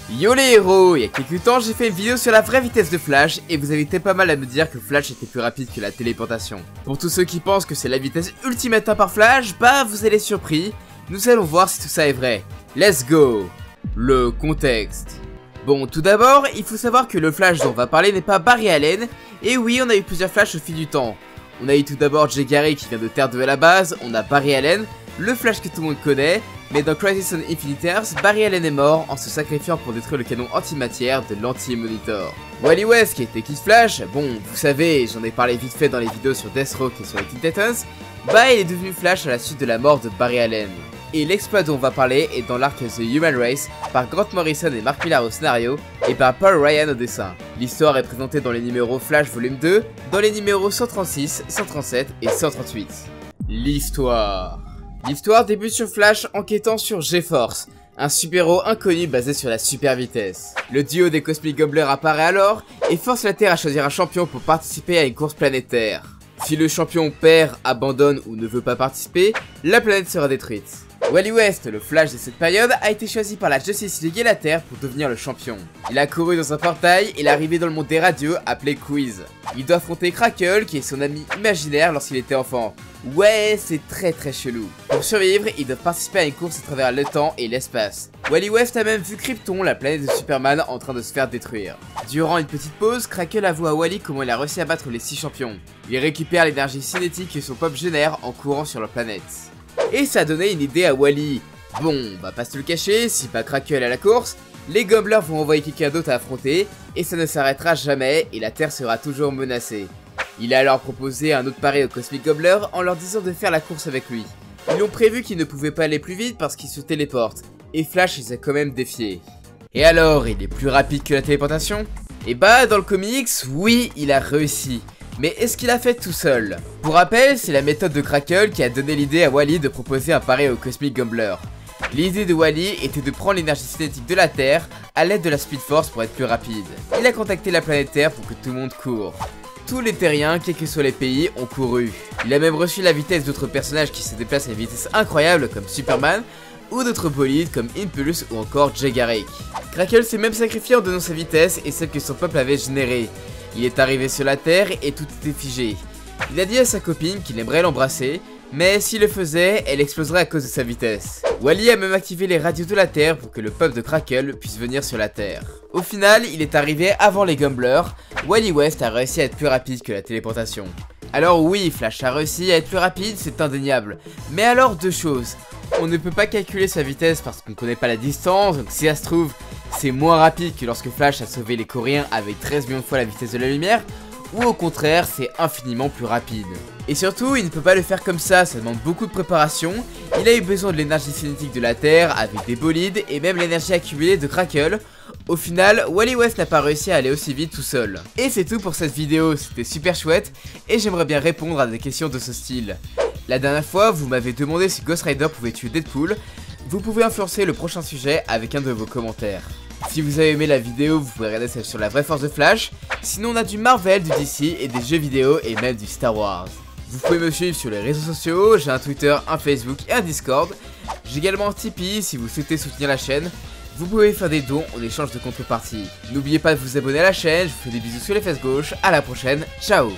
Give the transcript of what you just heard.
Yo les héros, il y a quelques temps j'ai fait une vidéo sur la vraie vitesse de Flash et vous avez été pas mal à me dire que Flash était plus rapide que la téléportation. Pour tous ceux qui pensent que c'est la vitesse ultimate par Flash, bah vous allez être surpris, nous allons voir si tout ça est vrai. Let's go. Le contexte. Bon, tout d'abord, il faut savoir que le Flash dont on va parler n'est pas Barry Allen, et oui, on a eu plusieurs Flash au fil du temps. On a eu tout d'abord Jay Garrick qui vient de Terre 2 à la base, on a Barry Allen, le Flash que tout le monde connaît, mais dans Crisis on Infinite Earths, Barry Allen est mort en se sacrifiant pour détruire le canon antimatière de l'Anti-Monitor. Wally West qui était Kid Flash, bon, vous savez, j'en ai parlé vite fait dans les vidéos sur Deathstroke et sur les Teen Titans, bah il est devenu Flash à la suite de la mort de Barry Allen. Et l'exploit dont on va parler est dans l'arc The Human Race par Grant Morrison et Mark Millar au scénario et par Paul Ryan au dessin. L'histoire est présentée dans les numéros Flash volume 2, dans les numéros 136, 137 et 138. L'histoire débute sur Flash enquêtant sur G-Force, un super-héros inconnu basé sur la super vitesse. Le duo des Cosmic Gobblers apparaît alors et force la Terre à choisir un champion pour participer à une course planétaire. Si le champion perd, abandonne ou ne veut pas participer, la planète sera détruite. Wally West, le Flash de cette période, a été choisi par la Justice League et la Terre pour devenir le champion. Il a couru dans un portail et est arrivé dans le monde des radios appelé Quiz. Il doit affronter Crackle qui est son ami imaginaire lorsqu'il était enfant. Ouais, c'est très chelou. Pour survivre, ils doivent participer à une course à travers le temps et l'espace. Wally West a même vu Krypton, la planète de Superman, en train de se faire détruire. Durant une petite pause, Crackle avoue à Wally comment il a réussi à battre les 6 champions. Il récupère l'énergie cinétique que son pop génère en courant sur leur planète. Et ça a donné une idée à Wally. Bon, va pas se le cacher, si pas Crackle à la course, les Gobblers vont envoyer quelqu'un d'autre à affronter, et ça ne s'arrêtera jamais, et la Terre sera toujours menacée. Il a alors proposé un autre pari aux Cosmic Gobblers en leur disant de faire la course avec lui. Ils ont prévu qu'il ne pouvait pas aller plus vite parce qu'il se téléporte, et Flash les a quand même défiés. Et alors, il est plus rapide que la téléportation? Et bah, dans le comics, oui, il a réussi. Mais est-ce qu'il a fait tout seul? Pour rappel, c'est la méthode de Crackle qui a donné l'idée à Wally de proposer un pari aux Cosmic Gobblers. L'idée de Wally était de prendre l'énergie cinétique de la Terre à l'aide de la Speed Force pour être plus rapide. Il a contacté la planète Terre pour que tout le monde court. Tous les terriens, quels que soient les pays, ont couru. Il a même reçu la vitesse d'autres personnages qui se déplacent à une vitesse incroyable comme Superman, ou d'autres bolides comme Impulse ou encore Jay Garrick. Crackle s'est même sacrifié en donnant sa vitesse et celle que son peuple avait générée. Il est arrivé sur la Terre et tout était figé. Il a dit à sa copine qu'il aimerait l'embrasser, mais s'il le faisait, elle exploserait à cause de sa vitesse. Wally a même activé les radios de la Terre pour que le peuple de Crackle puisse venir sur la Terre. Au final, il est arrivé avant les Gobblers. Wally West a réussi à être plus rapide que la téléportation. Alors oui, Flash a réussi à être plus rapide, c'est indéniable. Mais alors deux choses. On ne peut pas calculer sa vitesse parce qu'on ne connaît pas la distance, donc si ça se trouve, c'est moins rapide que lorsque Flash a sauvé les Coréens avec 13 millions de fois la vitesse de la lumière, ou au contraire, c'est infiniment plus rapide. Et surtout, il ne peut pas le faire comme ça demande beaucoup de préparation. Il a eu besoin de l'énergie cinétique de la Terre avec des bolides et même l'énergie accumulée de Crackle. Au final, Wally West n'a pas réussi à aller aussi vite tout seul. Et c'est tout pour cette vidéo, c'était super chouette et j'aimerais bien répondre à des questions de ce style. La dernière fois, vous m'avez demandé si Ghost Rider pouvait tuer Deadpool. Vous pouvez influencer le prochain sujet avec un de vos commentaires. Si vous avez aimé la vidéo, vous pouvez regarder celle sur la vraie force de Flash. Sinon, on a du Marvel, du DC et des jeux vidéo et même du Star Wars. Vous pouvez me suivre sur les réseaux sociaux, j'ai un Twitter, un Facebook et un Discord. J'ai également un Tipeee si vous souhaitez soutenir la chaîne. Vous pouvez faire des dons en échange de contrepartie. N'oubliez pas de vous abonner à la chaîne, je vous fais des bisous sur les fesses gauches, à la prochaine, ciao.